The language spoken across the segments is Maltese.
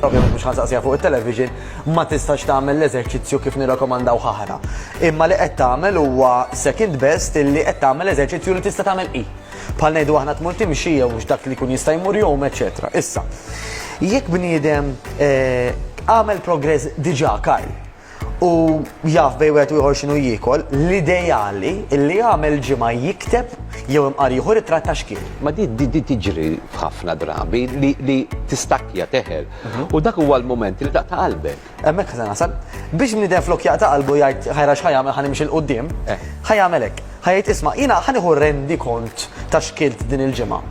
ovvjament mhux ħansaqsija fuq it-television, ma tistax tagħmel l-eżerċizzju kif nirrakkomandaw ħahra. Imma li qed tagħmel huwa second best illi qed tagħmel eżerċizzju li tista' tagħmel hi. Bħal ngħidu aħna tmur timxi jew dak li jkun jista' jmur jom, eċetera. Issa, jekk bniedem għamel progress diġà Karl u jaf bej wieħed u ieħor x'inhu jiekol, l-ideali li jagħmel ġimgħa jikteb jew imqar ieħor it-tratt ta' xkien. Ma di tiġri f'ħafna drabi li tistakkja teħel. U dak huwa l-moment li taqta' qalbek. Hemmhekk se nasal. Biex bniedem flok jaqta' qalbu jgħid ħajra x'ħajjagħmel ħanimxi l qudiem, ħajjagħmel hekk. Ħajjed isma' jiena ħanieħu rendi kont ta' xkilt din il-ġimgħa.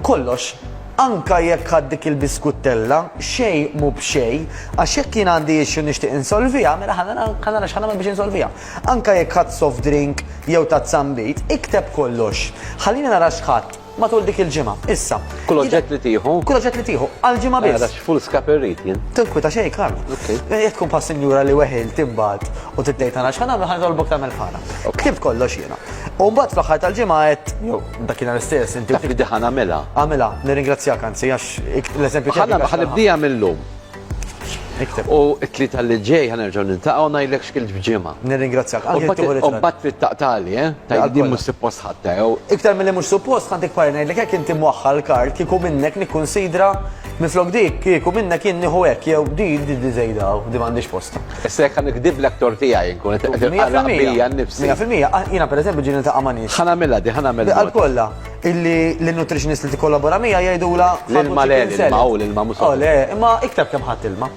Kollox, anka jekk ħaddik il-biskuttella, xej mu b'xej, għax jekk jien għandi issue nixtieq insolvija, mela ħanara x'ħanamel biex insolvija. Anka jekk ħadd soft drink jew ta' tzambit, ikteb kollox. Ħallini nara x'ħadd matul dik il-ġimgħa. Issa. Kull oġġett li tieħu. Kull oġġett li tieħu għall-ġimgħa biss. Għadax full skaperrit jien. Tinkwita xejn Karl. Jekk tkun pa' sinjura li weħil timbagħad u titejt nara x'ħanamel ħanitolbok tagħmel ħara. Ktibt kollox jiena. U mbagħad fl-aħħar tal-ġimgħa qed jew dak kien l-istess inti. Taf li diħan għamilha. Għamilha, nirringrazzjak anzi għax l-eżempju ħanibdija mill-lum. U t-tlieta li ġej ħanerġgħu niltaqgħu ngħidlek x'kilt b'ġimgħa. Nirringrazzjak. U mbagħad trid taqtali, tajt din mhux suppost ħadd jew. Iktar milli mhux suppost ħantik parri ngħidlek jekk inti mwaħħal Karl kieku minnek nikkunsidra minflok dik kieku minnek jien nieħu hekk jew di żejda u di m'għandix posta. Issa jekk ħanikdib l-aktor tiegħi nkun qed bija nnifsi. 100%. Jiena pereżempju ġieni ta' Amanix. Ħanamilha di ħanamilha. Għal kollha illi l-nutritionist li tikkollabora miegħha jgħidula l-ilma l-ilma mhux. Le, imma iktab kemm ħadd ilma.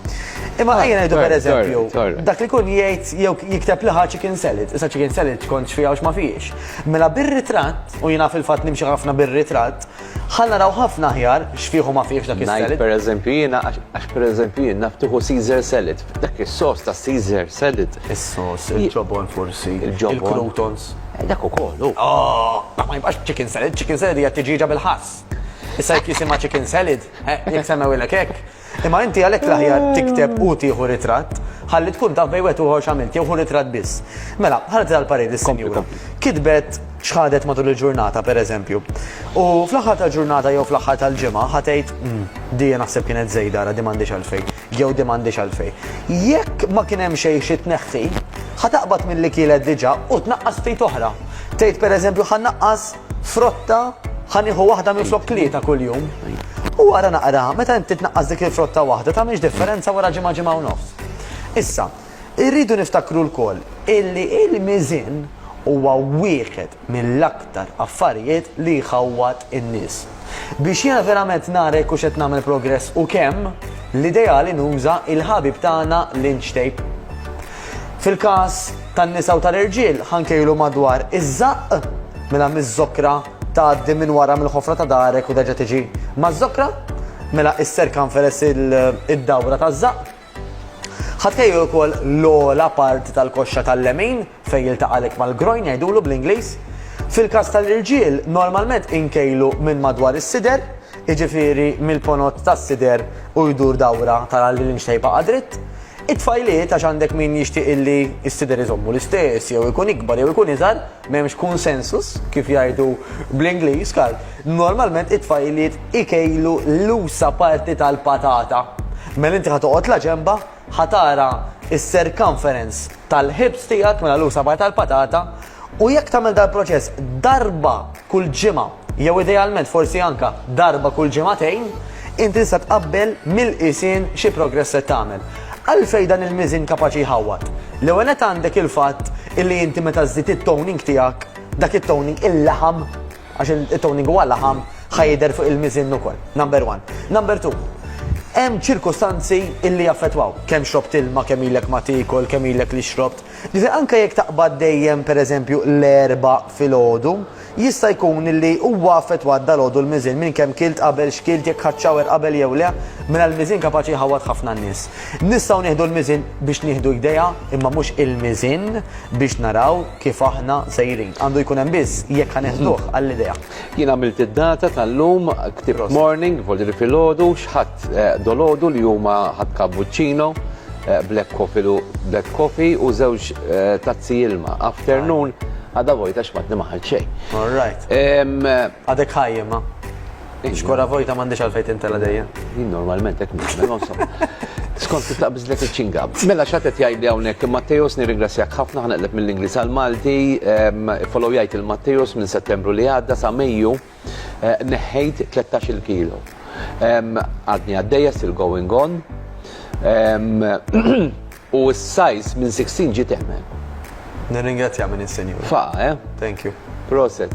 Imma ejja ngħidu pereżempju, dak li kun jgħid jew jikteb liħa chicken salad, issa chicken salad kontx fiha u x'ma fihiex. Mela bir-ritratt, u jiena fil-fatt nimxi ħafna bir-ritratt, ħal naraw ħafna aħjar x'fieħu ma fihiex dak is-salad. Ngħid pereżempju jiena għax pereżempju jien naftuħu Caesar salad. Dak is-sos ta' Caesar salad. Is-sos, il-ġobon forsi, il-croutons. Dak ukoll. Ma jibqax chicken salad hija tiġiġa bil-ħass. Issa jekk jisimha chicken salad, jekk semmewilek hekk. Imma inti għalhekk l-aħjar tikteb u tieħu ritratt, ħalli tkun taf bej wieħed uħor x'għamilt jew ritratt biss. Mela, ħadet tal-parir is-sinjura. Kitbet x'ħadet matul il-ġurnata pereżempju. U fl-aħħar tal-ġurnata jew fl-aħħar tal-ġimgħa ħatejt di naħseb kienet żejda di m'għandix għalfejn, jew di m'għandix għalfejn. Jekk ma kien hemm xejn xi tneħħi, ħataqbad milli kielet diġà u tnaqqas ftit oħra. Tgħid pereżempju ħannaqqas frotta ħanieħu waħda minn flok tlieta kuljum. U għara naqra, meta inti tnaqqas dik il-frotta waħda, tagħmilx differenza wara ġimgħa u nofs. Issa, irridu niftakru l-koll illi il-miżin huwa wieħed mill-aktar affarijiet li jħawwat in-nies. Biex jiena verament nara jekk qed nagħmel progress u kemm, l-ideali nuża il-ħabib tagħna lunch tape. Fil-każ tan-nisa u tal-irġiel ħankejlu madwar iż-żaqq mela miż-żokra tgħaddi minn wara mill-ħofra ta' darek u terġa' tiġi maż-żokra mela is-circumference id-dawra taż-żaqq. Ħadkejlu wkoll l-ogħla parti tal-koxxa tal-lemin fejn jiltaqalek mal-groin jgħidulu bl-Ingliż. Fil-każ tal-irġiel normalment inkejlu minn madwar is-sider, jiġifieri mill-ponott tas-sider u jdur dawra tara-li l-inxtejpa dritt. It-tfajliet għax għandek min jixtieq illi s-sider iżommu l-istess, jew ikun ikbar jew ikun iżgħar, m'hemmx konsensus kif jgħidu bl-Ingliż Karl. Normalment it-tfajliet ikejlu l-usa parti tal-patata. Mela inti ħatoqgħod la ġemba, ħatara is-circumference tal-hips tiegħek mela l-usa parti tal-patata u jekk tagħmel dal-proċess darba kull ġimgħa, jew idealment forsi anke darba kull ġimgħatejn, inti tista' tqabbel mill-qisin xi progress se tagħmel. Għalfej dan il-miżin kapaċi jħawwat. L-ewwel qed għandek il-fatt illi inti meta żżid it-toning tiegħek, dak it-toning il-laħam, għax it-toning huwa laħam ħajder fuq il-miżin ukoll. Number 1. Number 2. Hemm ċirkostanzi illi jaffettwaw. Kemm xrobt ilma, kemm ilek ma tikol, kemm ilek li xrobt. Ġifier anke jekk taqbad dejjem pereżempju l-erba' filgħodu, jista' jkun illi huwa affettwat dal-għodu l-miżin minn kemm kilt qabel xkilt jekk ħadd qabel jew le, minn l-miżin kapaċi jħawwat ħafna nies. Nistgħu nieħdu l-miżin biex nieħdu idea, imma mhux il-miżin biex naraw kif aħna sejrin. Għandu jkun hemm biss jekk ħaneħduh għall-idea. Jien għamilt id-data tal-lum, ktibt morning, volġri filgħodu, x'ħadd dolodu li huma ħadd cappuccino, black coffee u żewġ tazzi ilma. Afternoon għadha vojta x'mat nimaħal xejn. All right. Għadek ħajjema. Xkora vojta m'għandix għalfejn intela dejjem. Jien normalment hekk nagħmel, insomma. Skont taqbiżlek iċ-ċingab. Mela xatet jgħidli hawnhekk Matteos nirringrazzjak ħafna ħanaqleb mill-Ingliż għal Malti, follow jgħid il-Matteos minn Settembru li għadda sa Mejju neħħejt 13 kilo. Għadni għaddejja still going on. U s-sajz minn 16 ġiet eħmel. Nirringrazzja minn is-senjur. Fa, Thank you. Proset.